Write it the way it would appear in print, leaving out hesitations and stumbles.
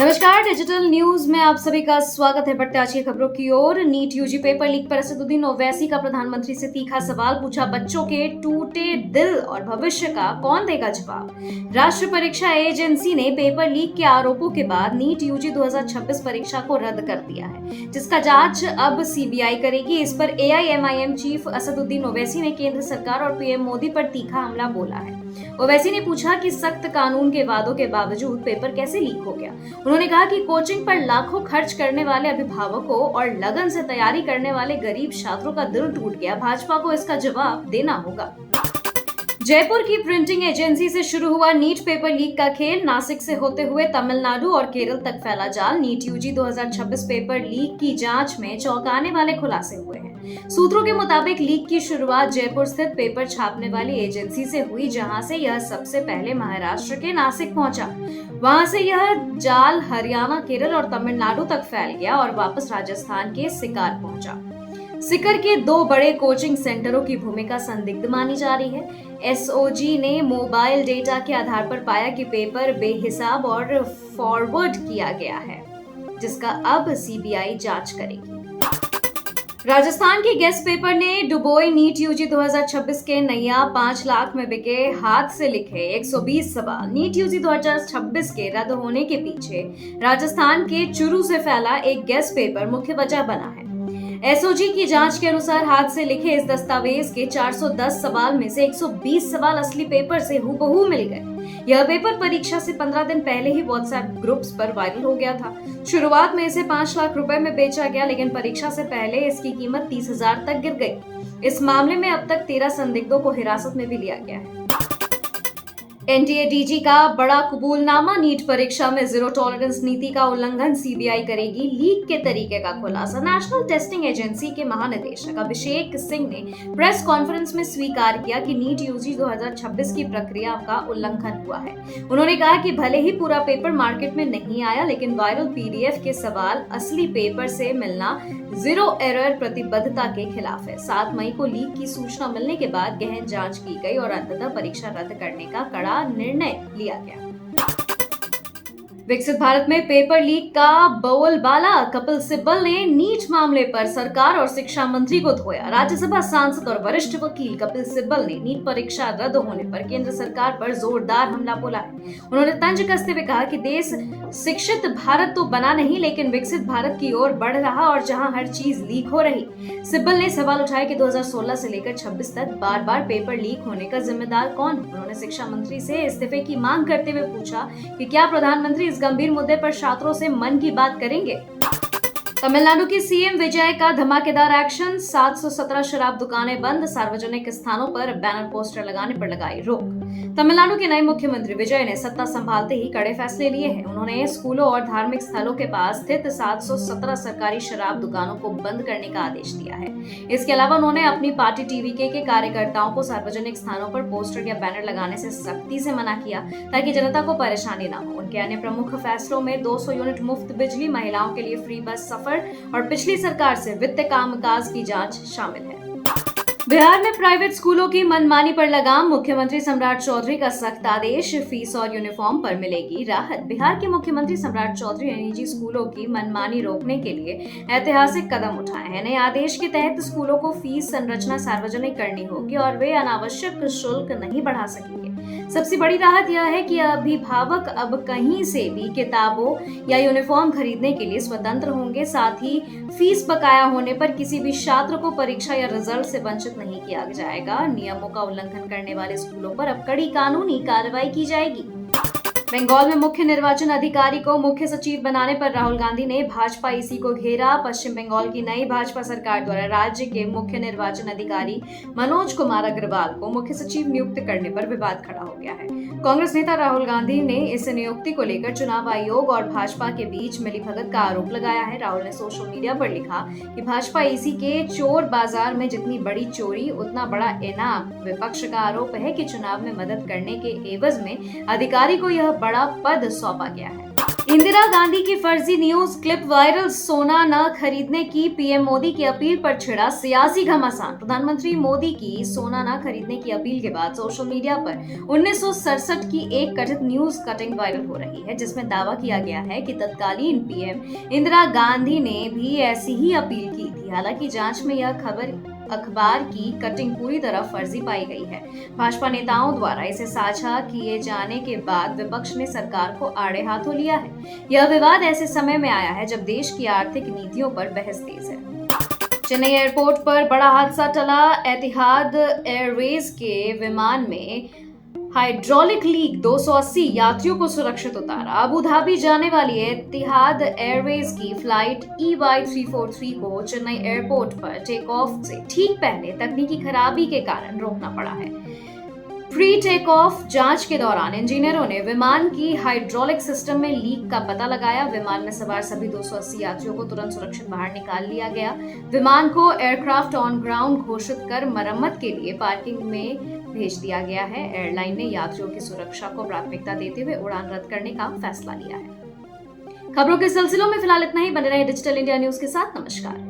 नमस्कार, digital news में आप सभी का स्वागत है। बढ़ते आज की खबरों की ओर। नीट यूजी पेपर लीक पर असदुद्दीन ओवैसी का प्रधानमंत्री से तीखा सवाल पूछा। बच्चों के टूटे दिल और भविष्य का कौन देगा जवाब। राष्ट्रीय परीक्षा एजेंसी ने पेपर लीक के आरोपों के बाद नीट यूजी 2026 परीक्षा को रद्द कर दिया है, जिसका जांच अब सीबीआई करेगी। इस पर एआईएमआईएम चीफ असदुद्दीन ओवैसी ने केंद्र सरकार और पीएम मोदी पर तीखा हमला बोला है। ओवैसी ने पूछा कि सख्त कानून के वादों के बावजूद पेपर कैसे लीक हो गया। उन्होंने कहा कि कोचिंग पर लाखों खर्च करने वाले अभिभावकों और लगन से तैयारी करने वाले गरीब छात्रों का दिल टूट गया। भाजपा को इसका जवाब देना होगा। जयपुर की प्रिंटिंग एजेंसी से शुरू हुआ नीट पेपर लीक का खेल नासिक से होते हुए तमिलनाडु और केरल तक फैला जाल। नीट यूजी 2026 पेपर लीक की जांच में चौंकाने वाले खुलासे हुए हैं। सूत्रों के मुताबिक लीक की शुरुआत जयपुर स्थित पेपर छापने वाली एजेंसी से हुई, जहां से यह सबसे पहले महाराष्ट्र के नासिक पहुंचा। वहां से यह जाल हरियाणा, केरल और तमिलनाडु तक फैल गया और वापस राजस्थान के सिकार पहुंचा। सिकर के दो बड़े कोचिंग सेंटरों की भूमिका संदिग्ध मानी जा रही है। एसओजी ने मोबाइल डेटा के आधार पर पाया कि पेपर बेहिसाब और फॉरवर्ड किया गया है, जिसका अब सीबीआई जांच करेगी। राजस्थान की गेस्ट पेपर ने डुबोए नीट यूजी 2026 के नैया। 5 लाख में बिके हाथ से लिखे 120 सवाल। नीट यूजी 2026 के रद्द होने के पीछे राजस्थान के चुरू से फैला एक गेस्ट पेपर मुख्य वजह बना है। एसओजी की जांच के अनुसार हाथ से लिखे इस दस्तावेज के 410 सवाल में से 120 सवाल असली पेपर से हूबहू मिल गए। यह पेपर परीक्षा से 15 दिन पहले ही व्हाट्सएप ग्रुप्स पर वायरल हो गया था। शुरुआत में इसे 5 लाख रुपए में बेचा गया, लेकिन परीक्षा से पहले इसकी कीमत 30,000 तक गिर गई। इस मामले में अब तक 13 संदिग्धों को हिरासत में भी लिया गया है। एनटीए डीजी का बड़ा कबूलनामा। नीट परीक्षा में जीरो टॉलरेंस नीति का उल्लंघन, सीबीआई करेगी लीक के तरीके का खुलासा। नेशनल टेस्टिंग एजेंसी के महानिदेशक अभिषेक सिंह ने प्रेस कॉन्फ्रेंस में स्वीकार किया कि नीट यूजी 2026 की प्रक्रिया का उल्लंघन हुआ है। उन्होंने कहा कि भले ही पूरा पेपर मार्केट में नहीं आया, लेकिन वायरल पीडीएफ के सवाल असली पेपर से मिलना जीरो एरर प्रतिबद्धता के खिलाफ है। 7 मई को लीक की सूचना मिलने के बाद गहन जांच की गई और अंततः परीक्षा रद्द करने का कड़ा निर्णय लिया गया। विकसित भारत में पेपर लीक का बोलबाला। कपिल सिब्बल ने नीट मामले पर सरकार और शिक्षा मंत्री को धोया। राज्यसभा सांसद और वरिष्ठ वकील कपिल सिब्बल ने नीट परीक्षा रद्द होने पर केंद्र सरकार पर जोरदार हमला बोला है। उन्होंने तंज कसते हुए कहा कि देश शिक्षित भारत तो बना नहीं, लेकिन विकसित भारत की ओर बढ़ रहा और जहां हर चीज लीक हो रही। सिब्बल ने सवाल उठाया कि 2016 से लेकर 26 तक बार बार पेपर लीक होने का जिम्मेदार कौन है। उन्होंने शिक्षा मंत्री से इस्तीफे की मांग करते हुए पूछा कि क्या प्रधानमंत्री इस गंभीर मुद्दे पर छात्रों से मन की बात करेंगे। तमिलनाडु की सीएम विजय का धमाकेदार एक्शन। 717 शराब दुकानें बंद, सार्वजनिक स्थानों पर बैनर पोस्टर लगाने पर लगाई रोक। तमिलनाडु के नए मुख्यमंत्री विजय ने सत्ता संभालते ही कड़े फैसले लिए हैं। उन्होंने स्कूलों और धार्मिक स्थलों के पास स्थित 717 सरकारी शराब दुकानों को बंद करने का आदेश दिया है। इसके अलावा उन्होंने अपनी पार्टी टीवीके के कार्यकर्ताओं को सार्वजनिक स्थानों पर पोस्टर या बैनर लगाने से सख्ती से मना किया, ताकि जनता को परेशानी न हो। उनके अन्य प्रमुख फैसलों में 200 यूनिट मुफ्त बिजली, महिलाओं के लिए फ्री बस सफर और पिछली सरकार से वित्त कामकाज की जांच शामिल है। बिहार में प्राइवेट स्कूलों की मनमानी पर लगाम। मुख्यमंत्री सम्राट चौधरी का सख्त आदेश। फीस और यूनिफॉर्म पर मिलेगी राहत। बिहार के मुख्यमंत्री सम्राट चौधरी ने निजी स्कूलों की मनमानी रोकने के लिए ऐतिहासिक कदम उठाए हैं। नए आदेश के तहत स्कूलों को फीस संरचना सार्वजनिक करनी होगी और वे अनावश्यक शुल्क नहीं बढ़ा सकेंगे। सबसे बड़ी राहत यह है कि अभिभावक अब कहीं से भी किताबों या यूनिफॉर्म खरीदने के लिए स्वतंत्र होंगे। साथ ही फीस बकाया होने पर किसी भी छात्र को परीक्षा या रिजल्ट से वंचित नहीं किया जाएगा। नियमों का उल्लंघन करने वाले स्कूलों पर अब कड़ी कानूनी कार्रवाई की जाएगी। बंगाल में मुख्य निर्वाचन अधिकारी को मुख्य सचिव बनाने पर राहुल गांधी ने भाजपा ईसी को घेरा। पश्चिम बंगाल की नई भाजपा सरकार द्वारा राज्य के मुख्य निर्वाचन अधिकारी मनोज कुमार अग्रवाल को मुख्य सचिव नियुक्त करने पर विवाद खड़ा हो गया है। कांग्रेस नेता राहुल गांधी ने इस नियुक्ति को लेकर चुनाव आयोग और भाजपा के बीच मिलीभगत का आरोप लगाया है। राहुल ने सोशल मीडिया पर लिखा कि भाजपा ईसी के चोर बाजार में जितनी बड़ी चोरी उतना बड़ा इनाम। विपक्ष का आरोप है कि चुनाव में मदद करने के एवज में अधिकारी को यह बड़ा पद सौंपा गया है। इंदिरा गांधी की फर्जी न्यूज क्लिप वायरल, सोना न खरीदने की पीएम मोदी की अपील पर छिड़ा सियासी घमासान। प्रधानमंत्री मोदी की सोना न खरीदने की अपील के बाद सोशल मीडिया पर 1967 की एक कथित न्यूज कटिंग वायरल हो रही है, जिसमें दावा किया गया है कि तत्कालीन पीएम इंदिरा गांधी ने भी ऐसी ही अपील की थी। हालांकि जांच में यह खबर अखबार की कटिंग पूरी तरह फर्जी पाई गई है। भाजपा नेताओं द्वारा इसे साझा किए जाने के बाद विपक्ष ने सरकार को आड़े हाथों लिया है। यह विवाद ऐसे समय में आया है जब देश की आर्थिक नीतियों पर बहस तेज है। चेन्नई एयरपोर्ट पर बड़ा हादसा टला। एतिहाद एयरवेज के विमान में हाइड्रोलिक लीक, 280 यात्रियों को सुरक्षित उतारा। अबू धाबी जाने वाली एतिहाद एयरवेज की फ्लाइट EY343 को चेन्नई एयरपोर्ट पर टेक ऑफ से ठीक पहले तकनीकी खराबी के कारण रोकना पड़ा है। प्री टेक ऑफ जांच के दौरान इंजीनियरों ने विमान की हाइड्रोलिक सिस्टम में लीक का पता लगाया। विमान में सवार सभी 280 यात्रियों को तुरंत सुरक्षित बाहर निकाल लिया गया। विमान को एयरक्राफ्ट ऑन ग्राउंड घोषित कर मरम्मत के लिए पार्किंग में भेज दिया गया है। एयरलाइन ने यात्रियों की सुरक्षा को प्राथमिकता देते हुए उड़ान रद्द करने का फैसला लिया है। खबरों के सिलसिलों में फिलहाल इतना ही। बने रहे डिजिटल इंडिया न्यूज के साथ। नमस्कार।